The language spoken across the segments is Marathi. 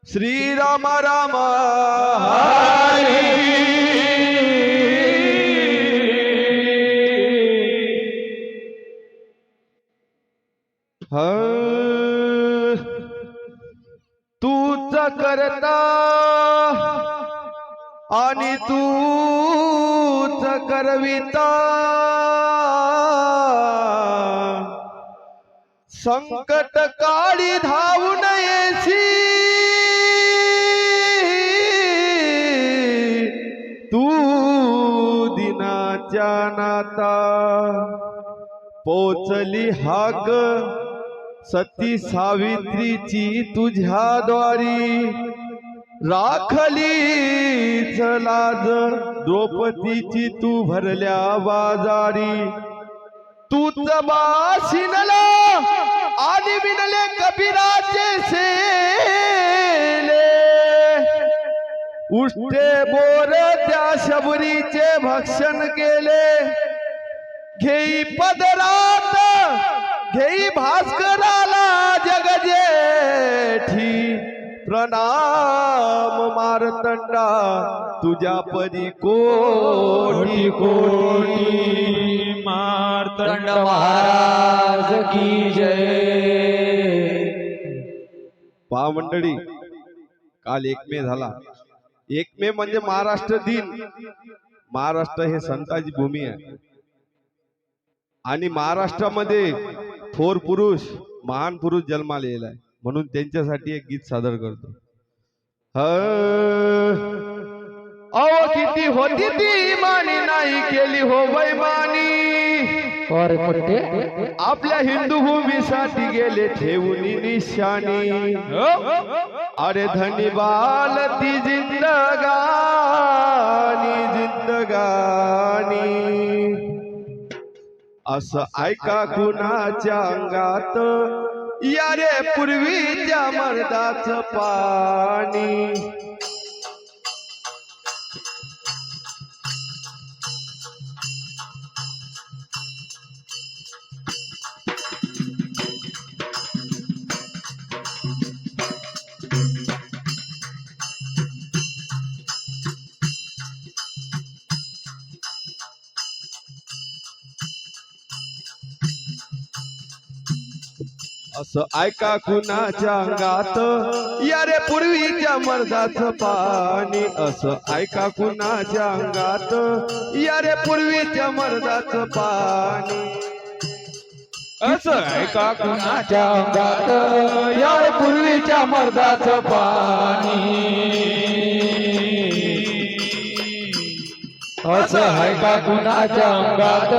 श्री राम राम हरी। तूच करता आणि तूच करविता, संकट काळी धावून येसी तू दिनाच्या नाता। पोचली हाक सती सावित्रीची तुझ्या द्वारी, राखलीच लाज द्रौपदीची तू भरल्या बाजारी। तूच बाशिनला आणि विनले कबीराचे सेले, उष्टे बोर त्या शबरीचे भक्षण केले। घेई पदरात घेई भास्कराला जगजेठी, प्रणाम मारतंडा तुझ्या परी कोटी कोटी। मार्तंड महाराज की जय। पहा मंडळी, काल 1 मे झाला। 1 मे म्हणजे महाराष्ट्र दिन। महाराष्ट्र हे संतांची भूमी आहे आणि महाराष्ट्रामध्ये थोर पुरुष, महान पुरुष जन्माला आलेला आहे, म्हणून त्यांच्यासाठी एक गीत सादर करतो। अहो किती होती ती मानी, नाही केली हो बैमानी। आपल्या हिंदू भूमीसाठी गेले ठेवून निशाणी। अरे धनी बाल ती जिंदगानी जिंदगानी। असं ऐका कुणाच्या अंगात या रे पूर्वीच्या मर्दाचं पाणी। असं ऐका कुणाच्या अंगात या रे पूर्वीच्या मर्दाचं पाणी। असं ऐका कुणाच्या अंगात या रे पूर्वीच्या मर्दाचं पाणी। असं ऐका कुणाच्या अंगात या रे पूर्वीच्या मर्दाचं पाणी। असं ऐका कुणाच्या अंगात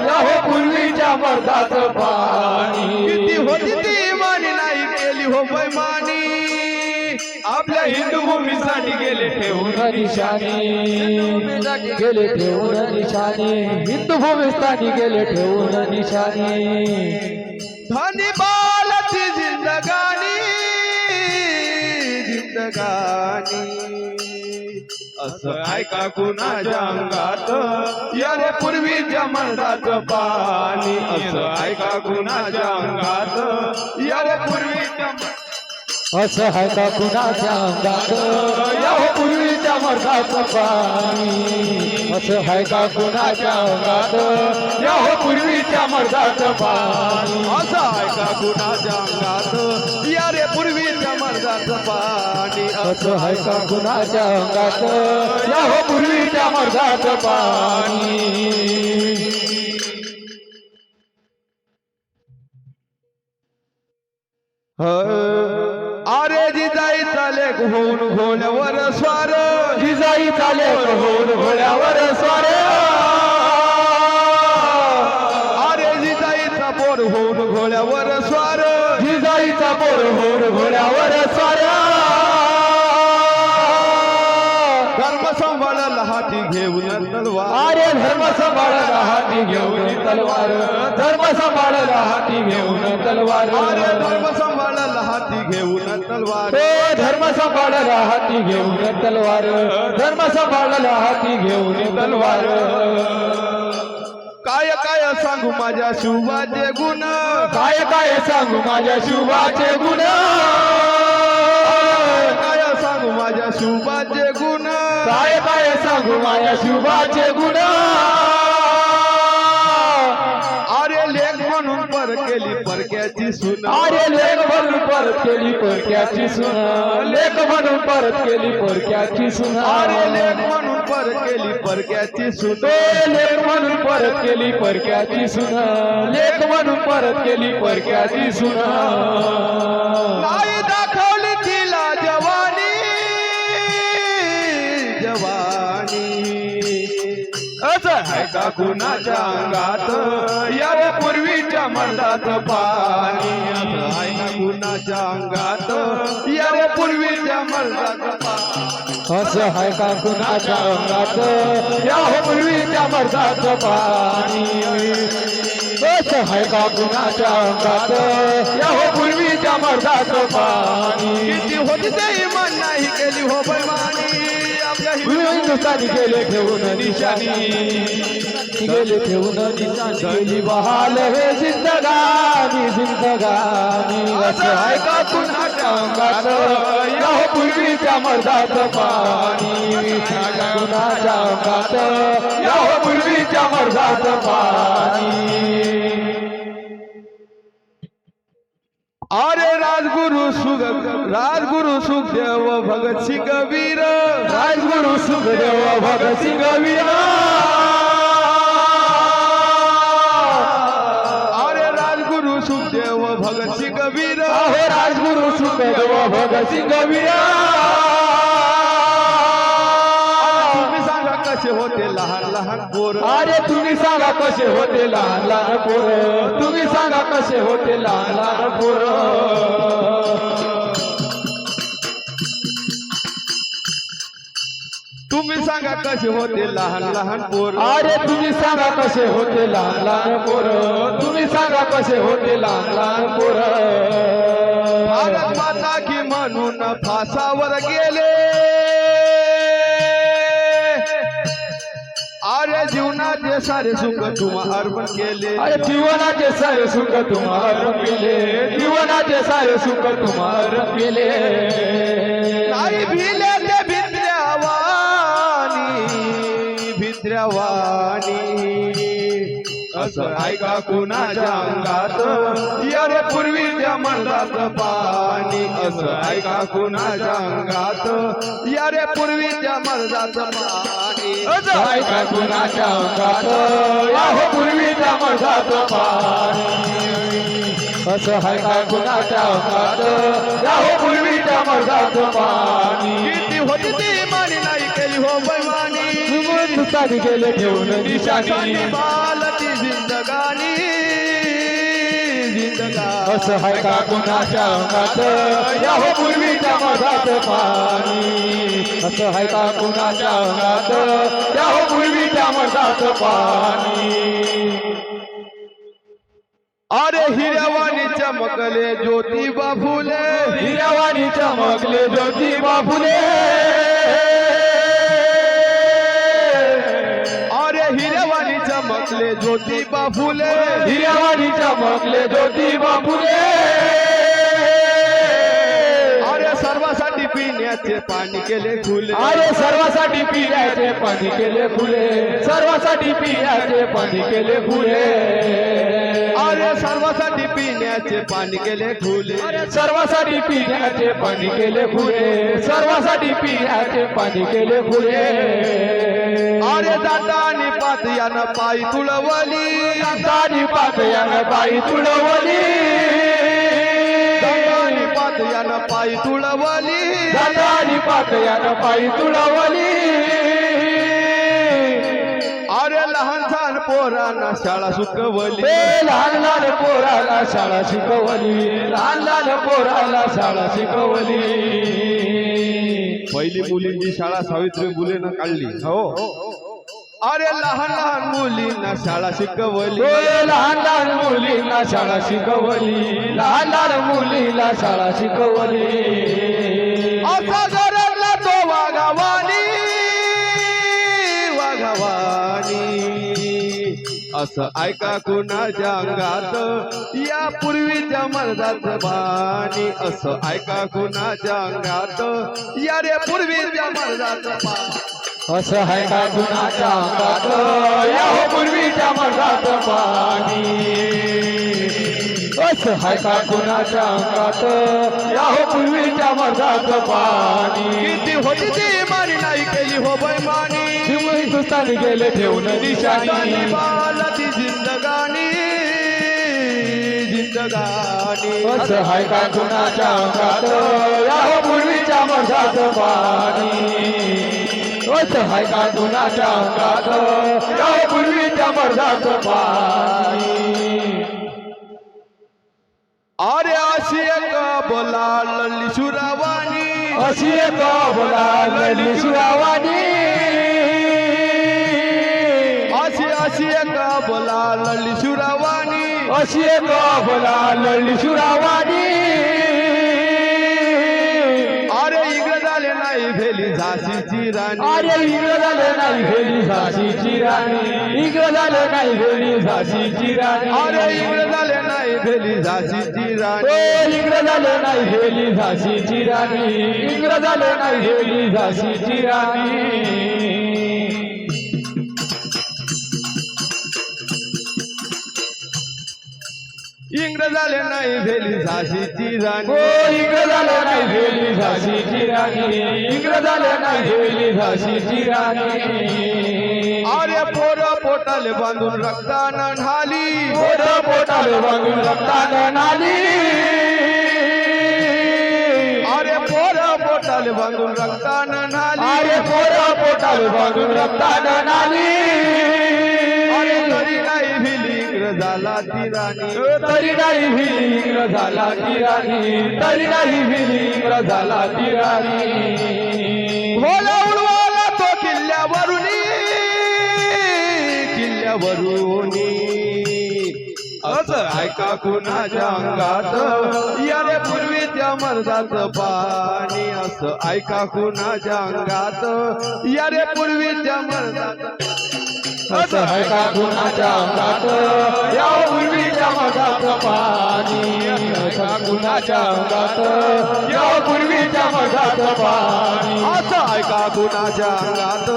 या हो पूर्वीच्या मर्दाचं पाणी। किती होती ती मानी, नाही केली हो बैमानी। आपल्या हिंदू भूमीसाठी गेले ठेवून निशाणी, गेले ठेवून निशाणी। हिंदू भूमीसाठी गेले ठेवून निशाणी। धनी बालची जिंदगानी जिंदगानी। असं ऐका कुणाच्या अंगात या रे पूर्वीच्या मर्दाचं पाणी। असं ऐका कुणाच्या अंगात या रे पूर्वीच्या। असं ऐका कुणाच्या अंगात या हो पूर्वीच्या मर्दाचं पाणी। असं ऐका कुणाच्या अंगात या हो पूर्वीच्या मर्दाचं पाणी। असं ऐका कुणाच्या अंगात या रे पूर्वीच्या मर्दाचं पाणी। असं ऐका कुणाच्या अंगात या हो पूर्वीच्या मर्दाचं पाणी। अरे जिजाई चाले होऊन घोड्यावर स्वार, जिजाई चाले होऊन घोड्यावर स्वार। अरे जिजाईचा बोर होऊन घोड्यावर स्वार, जिजाईचा बोर होऊन घोड्यावर स्वार। धर्म सांभाळला हाती घेऊन तलवार। अरे धर्म सांभाळला हाती घेऊन तलवार। धर्म सांभाळला हाती घेऊन तलवार। अरे धर्म सांभाळला हाती घेऊन तलवार। धर्म सांभाळला हाती घेऊन तलवार। धर्म सांभाळला हाती घेऊन तलवार। काय काय सांगू माझ्या शिवाचे गुण, काय काय सांगू माझ्या शिवाचे गुण। सांगू माया शुभाचे गुण अरे लेख म्हणून पर केली परक्याची सून अरे लेख म्हणून परत केली परक्याची सुन लेख म्हणून परत केली परक्याची सुन अरे लेख म्हणून पर केली परक्याची सून लेख म्हणून परत केली परक्याची सुन लेख म्हणून परत केली परक्याची सुन नाही दाखवली तिला जवानी जवानी असं आहे का कुणाच्या अंगात या पूर्वीच्या मर्दात पाणी असं आहे ना कुणाच्या अंगात या पूर्वीच्या मर्दात पाणी असं आहे का कुणाच्या अंगात या पूर्वीच्या मर्दात पाणी असं आहे का कुणाच्या अंगात या पूर्वीच्या मर्दात पाणी किती होती ते इमान नाही केली हो बैमानी आपल्या हिंदुस्थानी गेले ठेवून निशाणी गेले ठेवून निशाणी गेली बहाल हे जिंदगानी जिंदगानी असं आहे का कुणाच्या अंगात या पूर्वीच्या मर्दात पाणी कुणाच्या अंगात या पूर्वीच्या मर्दात पाणी अरे राजगुरु सुखदेव भगत सिंग वीर राजगुरु सुखदेव भगत सिंग वीर अरे राजगुरु सुखदेव भगत सिंग वीर अहो राजगुरु सुखदेव भगत सिंग वीर तुम्ही सांगा कसे होते लहान लहान पोर अरे तुम्ही सांगा कसे होते लहान लहान पोर तुम्ही सांगा कसे होते लहान लहान पोर तुम्ही सांगा कसे होते लहान लहान पोर अरे तुम्ही सांगा कसे होते लहान लहान पोर तुम्ही सांगा कसे होते लहान लहान पोर भारत माता की म्हणून फासावर गेले अरे जीवनाचे सारे सुख तुम्हा अर्पण केले अरे जीवनाचे सारे सुख तुम्हाला केले जीवनाचे सारे सुख तुम्हाला केले नाही भिले ते भित्र्यावाणी असं ऐका कुणाच्या अंगात यारे पूर्वीच्या मर्दात पाणी असं ऐका कुणाच्या अंगात यारे पूर्वीच्या मर्दात पाणी ऐका कुणाच्या अंगात या पूर्वीच्या मर्दात पाणी असं आहे का कुणाच्या अंगात या पूर्वीच्या मर्दात पाणी किती होती ती मानी नाही केली हो बैमानी हिंदुस्थानी गेले ठेवून निशाणी बालती जिंदगानी जिंदगानी असं आहे का कुणाच्या अंगात या पूर्वीच्या मर्दात पाणी असं आहे का कुणाच्या अंगात या पूर्वीच्या मर्दात पाणी अरे हिरवानी चमकले ज्योतिबा फुले हिरवानी चमकले ज्योतिबा फुले अरे हिरवानी चमकले ज्योतिबा फुले हिरवानी चमकले ज्योतिबा फुले अरे सर्वासाठी पिण्याचे पाणी केले खुले अरे सर्वासाठी पिण्याचे पाणी केले फुले सर्वासाठी पिण्याचे पाणी केले फुले अरे सर्वासाठी पिण्याचे पाणी केले खुले सर्वासाठी पिण्याचे पाणी केले फुले सर्वासाठी पिण्याचे पाणी केले फुले अरे दातानी पात यानं पायी तुळवली दातानी पात यानं पायी तुळवली दातानी पात यानं पायी तुळवली दातानी पात यानं पायी तुळवली अरे लहान लहान पोरांना शाळा शिकवली लहान लहान पोराला शाळा शिकवली लहान लहान पोराला शाळा शिकवली पहिली मुलींची शाळा सावित्री फुलेनं काढली हो अरे लहान लहान मुलींना शाळा शिकवली लहान लहान मुलींना शाळा शिकवली लहान लहान मुलीला शाळा शिकवली असा गरजला तो वाघावानी वाघावानी असं ऐका कुणाच्या अंगात या पूर्वीच्या मर्दात पाणी असं ऐका कुणाच्या अंगात या रे पूर्वीच्या मर्दात पाणी असं आहे का कुणाच्या अंगात या हो पूर्वीच्या मर्दात पाणी असं आहे का कुणाच्या अंगात या हो पूर्वीच्या मर्दात पाणी किती होती ती मारी नाही केली हो बैमानी हिंदुस्थानी गेले ठेवून निशाणी बाला ती जिंदगानी जिंदगानी असं आहे का कुणाच्या अंगात या हो पूर्वीच्या मर्दात पाणी असं आहे का कुणाच्या अंगात या हो पूर्वीच्या मर्दात पाणी अरे अशी एक बोला लल्ली सुरावानी अशी एक बोला लढली सुरावानी अशी एक बोला लल्ली सुरावानी अशी एक बोला लढली सुरावानी अरे इंग्रजाले नाही भेली झाशीची राणी अरे इंग्रजाले नाही भेली झाशीची राणी इंग्रजाले नाही भेली झाशीची राणी अरे इंग्रजाले नाही भेली झाशीची ओ राणी इंग्रजाले नाही भेली झाशीची राणी इंग्रजाले नाही भेली झाशीची राणी इंग्रजाले नाही भेली झाशीची ओ राणी इंग्रजाले नाही भेली झाशीची राणी इंग्रजाले नाही भेली झाशीची राणी अरे पोर पोटाले बांधून रक्तानं ढाली पोट पोटाले बांधून रक्तानं नाली अरे पोर पोटाले बांधून रक्तानं ढाली अरे पोट पोटाले बांधून रक्तानं नाली अरे तरी नाही भिली इंग्रजाला ती राणी तरी नाही भिली इंग्रजाला ती राणी तरी नाही भिली इंग्रजाला ती राणी भोला उडवाला तो किल्ल्यावरुनी किल्ल्यावरुनी असं ऐका कुणाच्या अंगात यारे पूर्वीच्या मर्दाचं पाणी असं ऐका कुणाच्या अंगात यारे पूर्वीच्या मर्दाचं असं आहे का कुणाच्या अंगात या पूर्वीच्या मर्दात पाणी असं कुणाच्या अंगात या पूर्वीच्या मर्दात पाणी असं ऐका कुणाच्या अंगात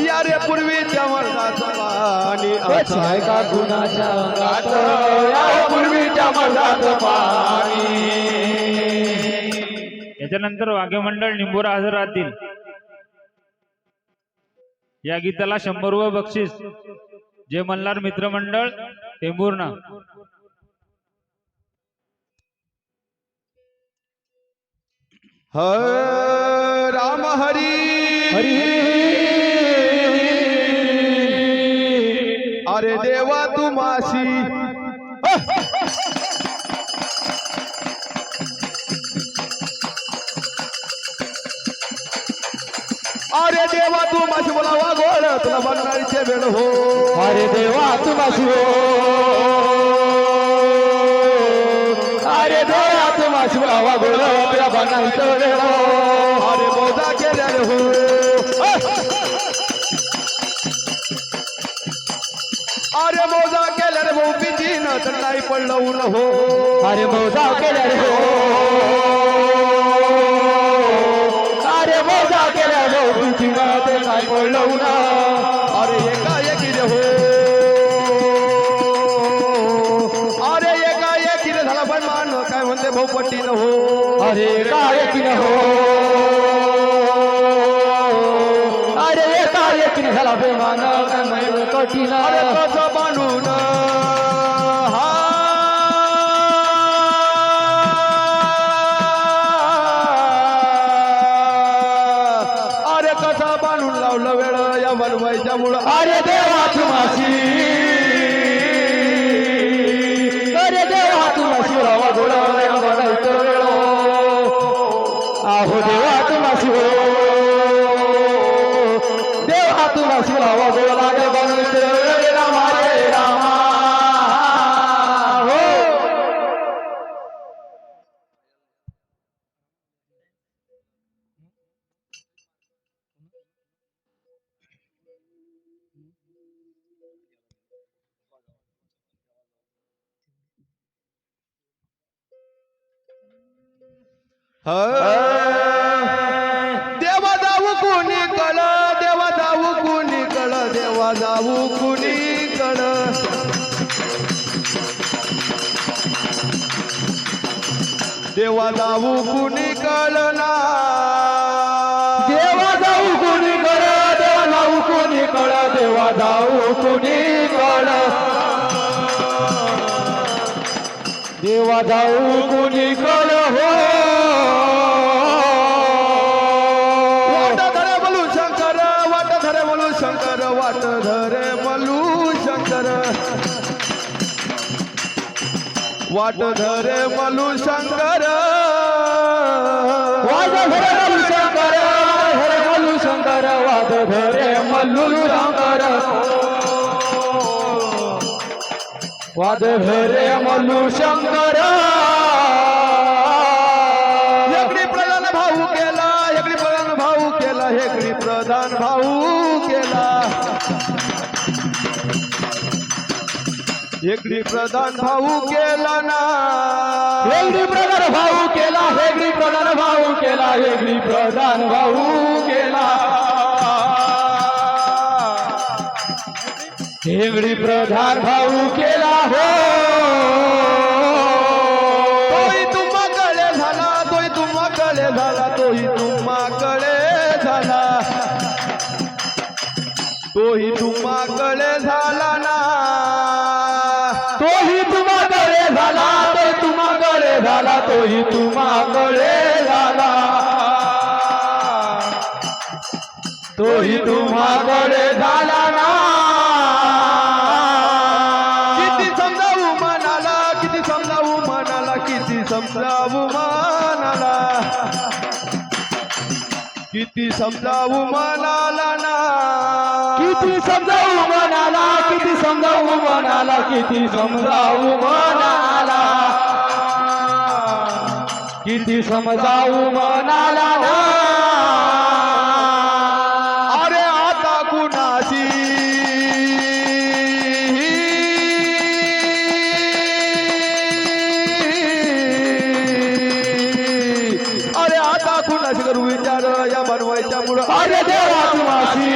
यारे पूर्वीच्या मर्दाचं पाणी असं आहे का कुणाच्या अंगात या पूर्वीच्या मर्दात पाणी याच्यानंतर वाघ्यमंडळ निंबोरा हजर राहतील. या गीताला 100 बक्षीस जय मल्हार मित्रमंडळ टेंभुर्णा. राम हरी हरी अरे देवा तू मासी अरे देवा तू मासी बोलावा गोड तुला बनणारीचे वेळ हो अरे देवा तुमाशी हो अरे देवा तुमाशी बोलावा गोड तुला बनायचं वेळ हो अरे मोजा केल्या रे हो अरे मोजा केल्या रे भाऊ बिजीन तर नाही पडलं ऊन हो अरे मोजा केल्या रे हो अरे मोजा केल्या रे तुझी ते काय पडलं ना अरे एकाएकी रे हो अरे एकाएकी रे झाला पण मान काय म्हणते भाऊ पट्टीनं हो अरे काय की न हो अरे काय की झाला बेमान कठीण अरे कसं बांधून हा अरे कसा बांधून लावलं वेळ या बनवायच्या मुळे अरे देवा तुमाशी अरे देवा तुमाशी रावा गोळा बनायचं वेळ आहो देवा तुमाशी हो देवा तुमाशी रावा गोळा बनायचं वेळ रामा रे रामा हो देवा दाऊ कोणी कल देवा दाऊ देवा जाऊ कुणी कळना देवा जाऊ कुणी कळ देवा जाऊ कुणी कळ देवा जाऊ कुणी कळ देवा जाऊ कुणी कळ हो वाट धरे मलू शंकर वाट धरे मलू शंकर वाट धरे मलू शंकर वाट धरे मलू शंकर वाद धरे मल्लू शंकर धरे मल्लू शंकर वाद धरे मल्लू शंकर वाद धरे मल्लू शंकर हेगडी प्रधान भाऊ केला हेगडी प्रधान भाऊ केला हेगडी प्रधान भाऊ केला हेगडी प्रधान भाऊ केला ना हेगडी प्रधान भाऊ केला हेगडी प्रधान भाऊ केला हेगडी प्रधान भाऊ केला हेगडी प्रधान भाऊ केला हो तोही तुम्हाकडे झाला तोही तुम्हाकडे झाला तोही तुम्हाकडे झाला तोही तुम्हाकडे झाला ना तोही तुम्हाकडे झाला तो तुम्हाकडे झाला तोही तुम्हाकडे झाला तोही तुम्हाकडे झाला ना किती समजावू मनाला किती समजावू मनाला किती समजावू मनाला किती समजावू मनाला ना किती समजावू मनाला किती समजावू मनाला किती समजावू मनाला किती समजावू मनाला ना अरे आता कुणाची अरे आता कुणाशी करू विचार या बनवायच्या मुळे अरे देवा तुम्हासी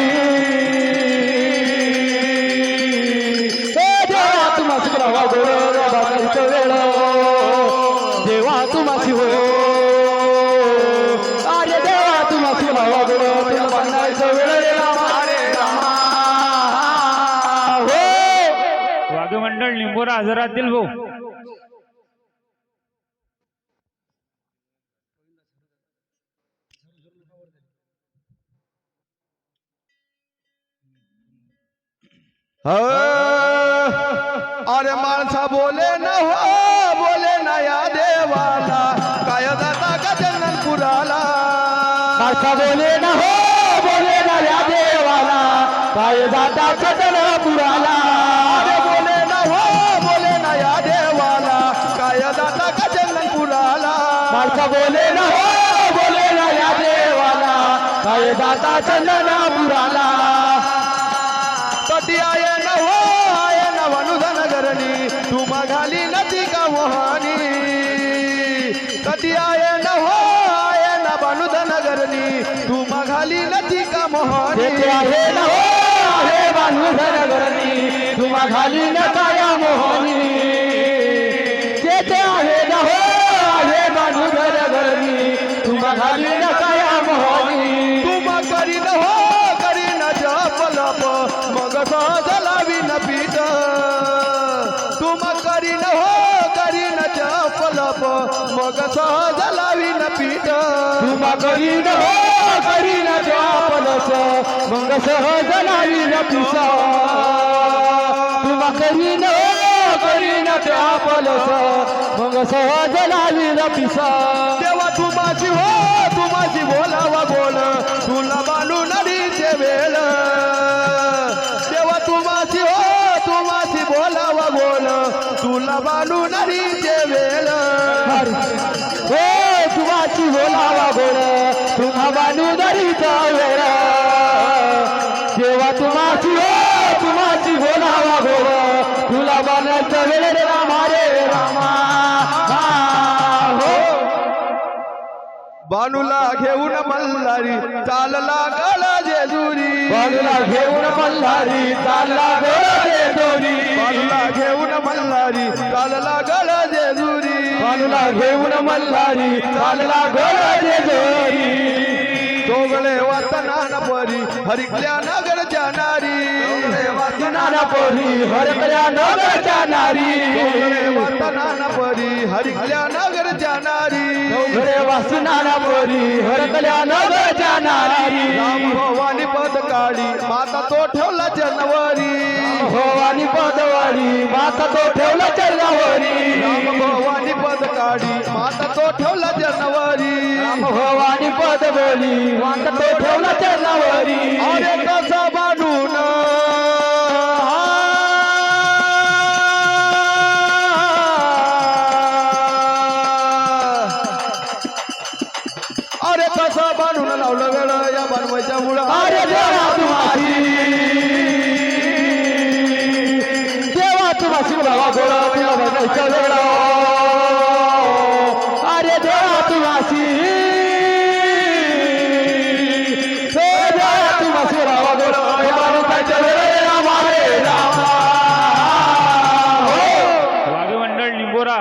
देवा तुम्हासी रावा गोड बाबाचं वेळ देवा तुम्हासी हो अरे देवा तुम्हासी रावा गोड तेल बांधायचं वेळ रे रामा रे रामा हो वाघमंडळ निंबोरा हजरातील भाऊ अरे माणसा बोले ना हो बोले ना या देवाला काय जाता का जन्नतपुराला माणसा बोले ना हो बोले ना या देवाला काय जाता चटणपुराला अरे बोले ना हो बोले ना या देवाला काय जाता का जन्नतपुराला माणसा बोले ना हो बोले ना या देवाला काय जाता चंदनापुराला कधी आये न हो आये न वनुधन गरणी तुम्हा घाली नदी का मोहानी कधी आये न हो आये न वनुधन गरणी तुम्हा घाली नदी का मोहानी येथे आहे ना हो आहे बांधूधन गरणी तुम्हा घाली न काया मोहनी येथे आहे ना हो आहे बांधूधन गरणी तुम्हा घाली न काया मोहनी तुम्हा करी न हो करी न जप लप मग सहज लावी न पीठ तुम्हा करी न हो करी न जप लप मग सहज लावी न पीठ तुम्हा करी न हो करी न चापलस मग सहज नाही न पिसा तुम्हा करी न हो करी न चापलस मग सहज नाही न पिसा तेव्हा तुम्हाची हो तुम्हाची बोलावा गोड तुला बांधू नदीचे वेळ तेव्हा तुम्हाची हो तुम्हाची बोलावा गोड तुला बांधू नदीचे वेळ हो तुम्हाची बोलावा गोड तुम्हा बांधू दरीचा वेळ तेव्हा तुम्हाची हो तुम्हाची बोलावा गोड तुला बांधायचा वेळ रे रामा रे रामा हो बाणूला घेऊन मल्हारी चालला गला जेजुरी बाजूला घेऊन मल्हारी चालला गोड जेजुरी बाणूला घेऊन मल्हारी चालला गला जेजुरी कानूला घेऊन मल्हारी चालला गळाचे जोरी दोघले वातना परी हरिकल्या नगर जाणारी नाना पोरी हरकल्या नगरच्या नारी वातना परी हरिकल्या नगर जाणारी घरे वासू नाना पोरी हरकल्या नगरच्या नारी राम भवानी पद काढी माता तो ठेवला जनवरी भवानी पदवारी माता तो ठेवला चरणावरी राम भवानी पद काढी माता तो ठेवला जनवरी भवानी पद बोली माता तो ठेवला चरणावरी अरे कसा बांधून अरे कसा बांधून लावलं गड या बनवायच्या मुळा अरे देवा तुम्हारी देवा तुम्हाशी बाबा गोळा तुला बघायचं वेळा अरे देवा तुम्हाशी देवा तुम्हाशी बाबा गोळा बघायचं वेळा मारे रामा वाघ मंडळ निंबोरा